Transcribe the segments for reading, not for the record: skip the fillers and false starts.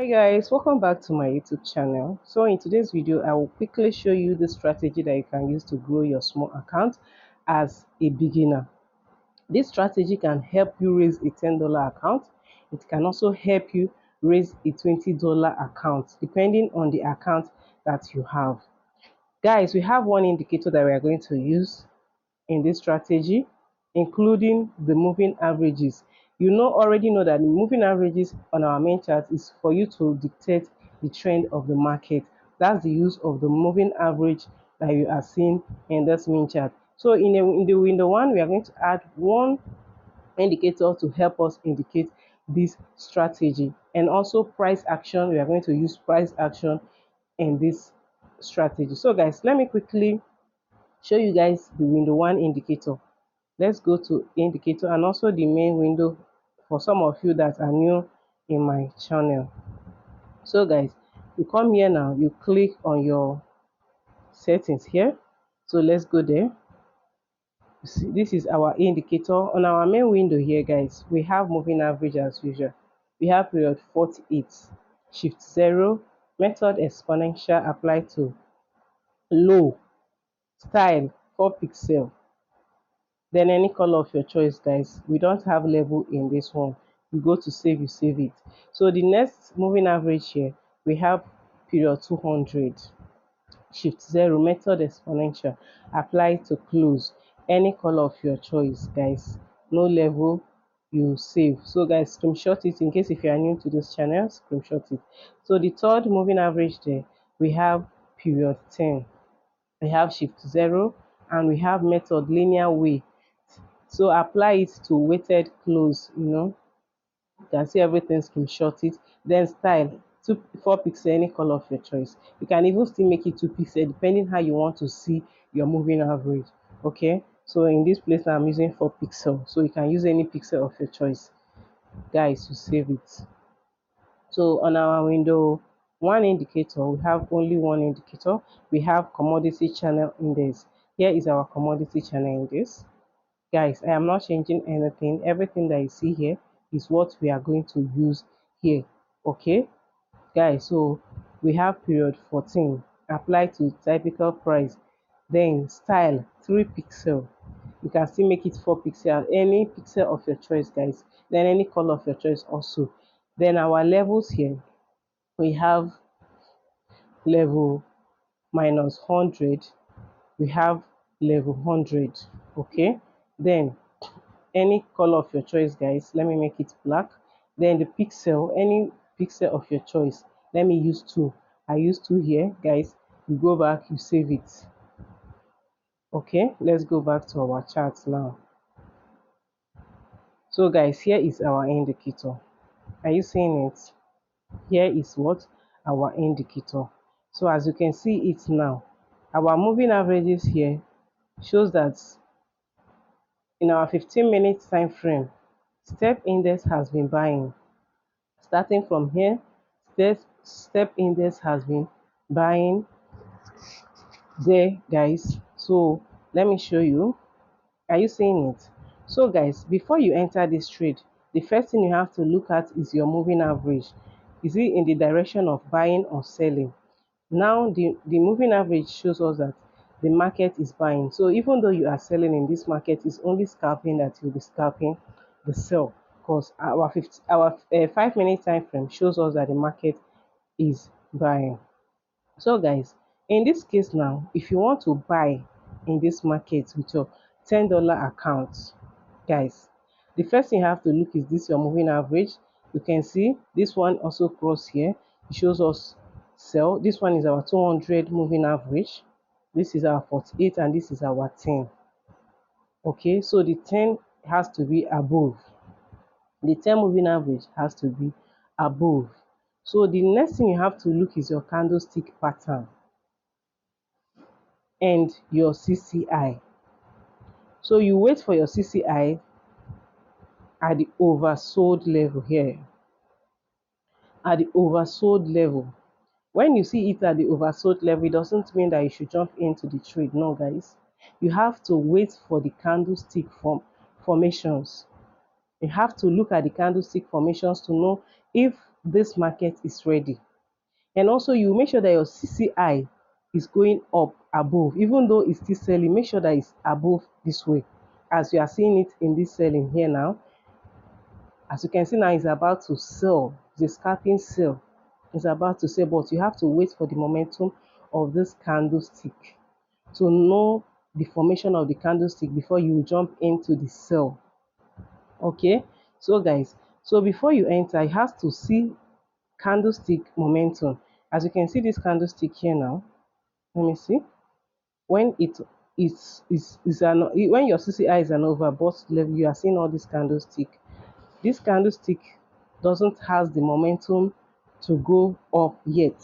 Guys, welcome back to my YouTube channel. So in today's video I will quickly show you the strategy that you can use to grow your small account as a beginner. This strategy can help you raise a $10 account. It can also help you raise a $20 account depending on the account that you have. Guys, we have one indicator that we are going to use in this strategy, including the moving averages. You already know that the moving averages on our main chart is for you to dictate the trend of the market. That's the use of the moving average that you are seeing in this main chart. So in the window one, we are going to add one indicator to help us indicate this strategy, and also price action. We are going to use price action in this strategy. So guys, let me quickly show you guys the window one indicator. Let's go to indicator and also the main window for some of you that are new in my channel. So guys, you come here now, you click on your settings here. So let's go there. See, this is our indicator. On our main window here, guys, we have moving average as usual. We have period 48, shift 0, method exponential apply to low, style 4 pixel, then any color of your choice. Guys, we don't have level in this one. You go to save, you save it. So the next moving average here, we have period 200, shift 0, method exponential apply to close, any color of your choice. Guys, no level, you save. So guys, screenshot it in case if you are new to this channel, screenshot it. So the third moving average there, we have period 10, we have shift 0, and we have method linear way. So apply it to weighted close. You can see everything, screenshot it. Then style 4 pixel, any color of your choice. You can even still make it 2 pixel depending how you want to see your moving average. Okay, so in this place I'm using 4 pixel, so you can use any pixel of your choice. Guys, you save it. So on our window one indicator, we have only one indicator. We have commodity channel index. Here is our commodity channel index. Guys, I am not changing anything. Everything that you see here is what we are going to use here. Okay, guys, so we have period 14, apply to typical price, then style 3 pixel. You can still make it 4 pixel, any pixel of your choice. Guys, then any color of your choice also. Then our levels here, we have level -100, we have level 100. Okay, then any color of your choice. Guys, let me make it black. Then the pixel, any pixel of your choice. Let me use 2. I use 2 here. Guys, you go back, you save it. Okay, let's go back to our charts now. So guys, here is our indicator. Are you seeing it? Here is what our indicator. So as you can see it now, our moving averages here shows that in our 15-minute time frame, step index has been buying. Starting from here, step index has been buying there. Guys, so let me show you. Are you seeing it? So guys, before you enter this trade, the first thing you have to look at is your moving average. Is it in the direction of buying or selling? Now the moving average shows us that the market is buying. So even though you are selling in this market, it's only scalping that you'll be scalping the sell, because our 5-minute time frame shows us that the market is buying. So guys, in this case now, if you want to buy in this market with your $10 account, guys, the first thing you have to look is this your moving average. You can see this one also cross here. It shows us sell. This one is our 200 moving average. This is our 48, and this is our 10. Okay, so the 10 has to be above. The 10 moving average has to be above. So the next thing you have to look is your candlestick pattern and your CCI. So you wait for your CCI at the oversold level here. At the oversold level. When you see it at the oversold level, it doesn't mean that you should jump into the trade. No, guys. You have to wait for the candlestick formations. You have to look at the candlestick formations to know if this market is ready. And also you make sure that your CCI is going up above, even though it's still selling, make sure that it's above this way, as you are seeing it in this selling here now. As you can see now, it's about to sell. It's a scalping sell. It's about to sell, but you have to wait for the momentum of this candlestick to know the formation of the candlestick before you jump into the sell. Okay, so guys, so before you enter, you have to see candlestick momentum. As you can see this candlestick here now, let me see. When it is an, when your CCI is an overbought level, you are seeing all this candlestick. This candlestick doesn't have the momentum to go up yet.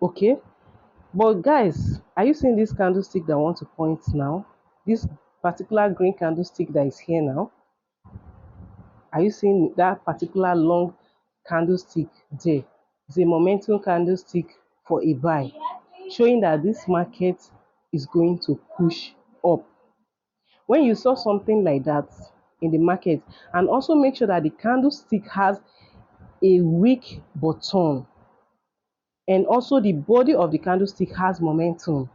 Okay, but guys, are you seeing this candlestick that I want to point now? This particular green candlestick that is here now, are you seeing that particular long candlestick there? It's a momentum candlestick for a buy, showing that this market is going to push up. When you saw something like that in the market, and also make sure that the candlestick has a weak bottom, and also the body of the candlestick has momentum.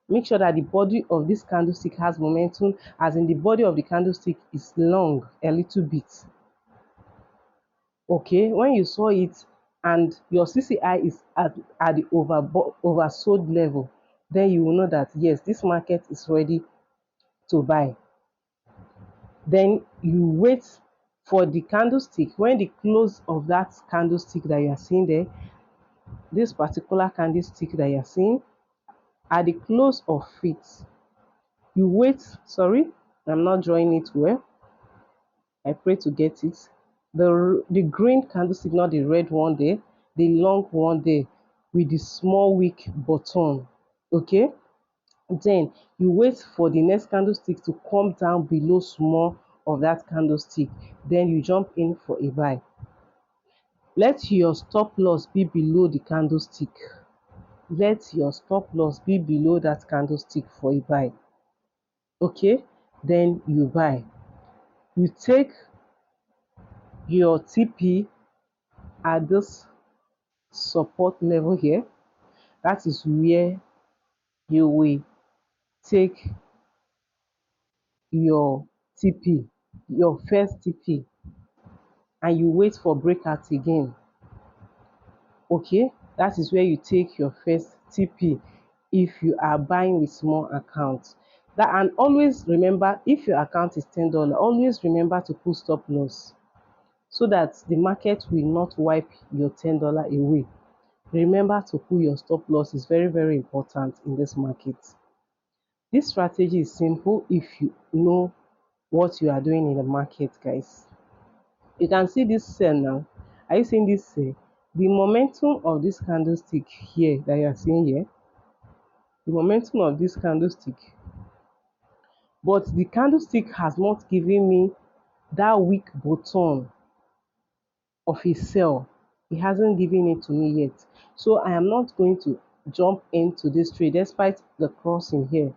Make sure that the body of this candlestick has momentum, as in the body of the candlestick is long a little bit. Okay, when you saw it and your CCI is at the oversold level, then you will know that yes, this market is ready to buy. Then you wait for the candlestick. When the close of that candlestick that you are seeing there, this particular candlestick that you are seeing, at the close of it, you wait. Sorry, I'm not drawing it well. I pray to get it. The green candlestick, not the red one there, the long one there with the small weak bottom. Okay, then you wait for the next candlestick to come down below small of that candlestick, then you jump in for a buy. Let your stop loss be below the candlestick. Let your stop loss be below that candlestick for a buy. Okay, then you buy. You take your TP at this support level here. That is where you will take your TP, your first TP, and you wait for breakout again. Okay, that is where you take your first TP if you are buying with small accounts. That, and always remember, if your account is $10, always remember to put stop loss so that the market will not wipe your $10 away. Remember to put your stop loss, is very, very important in this market. This strategy is simple if you know what you are doing in the market, guys. You can see this sell now. Are you seeing this sell? The momentum of this candlestick here that you are seeing here, the momentum of this candlestick, but the candlestick has not given me that weak bottom of a sell. It hasn't given it to me yet, so I am not going to jump into this trade despite the crossing here.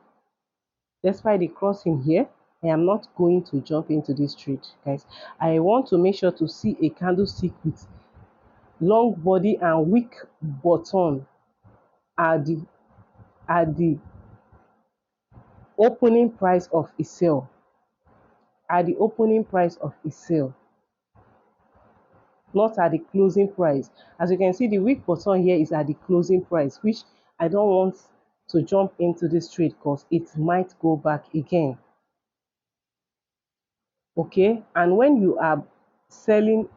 Despite the crossing here, I am not going to jump into this trade, guys. I want to make sure to see a candlestick with long body and weak bottom at the opening price of a sell. At the opening price of a sell, not at the closing price. As you can see, the weak bottom here is at the closing price, which I don't want to jump into this trade because it might go back again. Okay, and when you are selling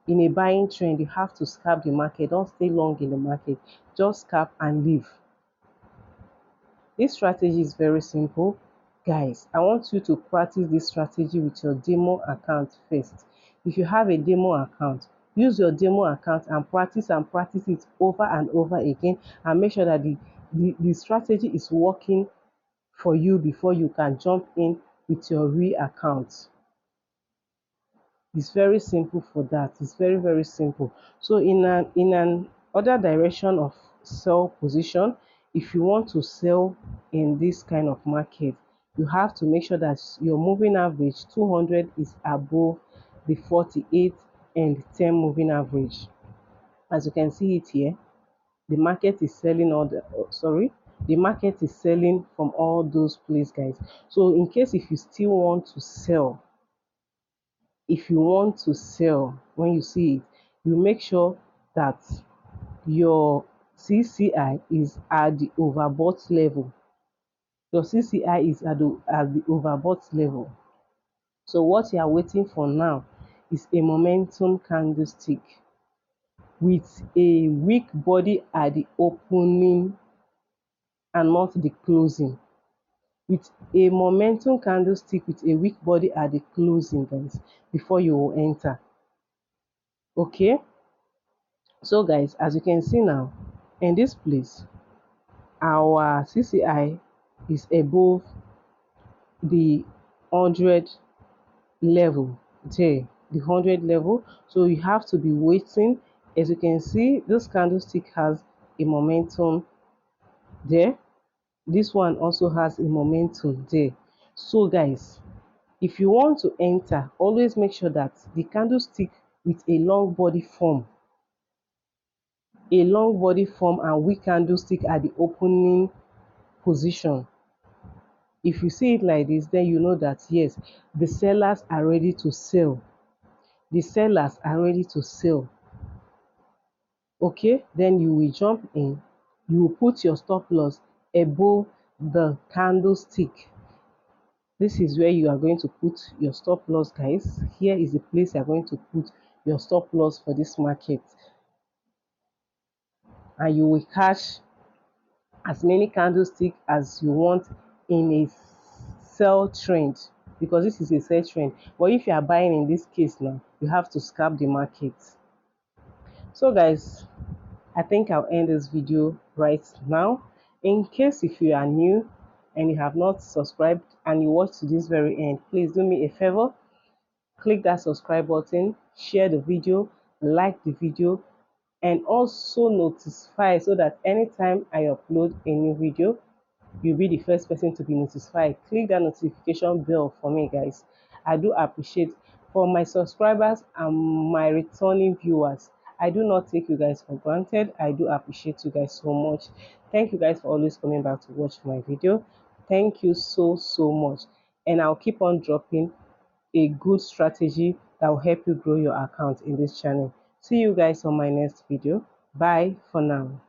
in a buying trend, you have to scalp the market. Don't stay long in the market, just scalp and leave. This strategy is very simple, guys. I want you to practice this strategy with your demo account first. If you have a demo account, use your demo account and practice it over and over again, and make sure that the strategy is working for you before you can jump in with your real account. It's very simple for that. It's very, very simple. So in an other direction of sell position, if you want to sell in this kind of market, you have to make sure that your moving average 200 is above the 48 and 10 moving average. As you can see it here, the market is selling the market is selling from all those places, guys. So in case if you still want to sell, when you see it, you make sure that your CCI is at the overbought level. Your CCI is at the overbought level. So what you are waiting for now is a momentum candlestick with a weak body at the opening and not the closing. With a momentum candlestick with a weak body at the closing, guys, before you will enter. Okay, so guys, as you can see now, in this place, our CCI is above the 100 level there, the 100 level. So you have to be waiting. As you can see, this candlestick has a momentum there. This one also has a momentum there. So guys, if you want to enter, always make sure that the candlestick with a long body form, and weak candlestick at the opening position. If you see it like this, then you know that yes, the sellers are ready to sell. The sellers are ready to sell. Okay, then you will jump in. You will put your stop loss above the candlestick. This is where you are going to put your stop loss, guys. Here is the place you are going to put your stop loss for this market, and you will catch as many candlesticks as you want in a sell trend, because this is a sell trend. But if you are buying in this case now, you have to scalp the market. So guys, I think I'll end this video right now. In case if you are new and you have not subscribed and you watch to this very end, please do me a favor, click that subscribe button, share the video, like the video, and also notify, so that anytime I upload a new video, you'll be the first person to be notified. Click that notification bell for me, guys. I do appreciate. For my subscribers and my returning viewers, I do not take you guys for granted. I do appreciate you guys so much. Thank you guys for always coming back to watch my video. Thank you so much, and I'll keep on dropping a good strategy that will help you grow your account in this channel. See you guys on my next video. Bye for now.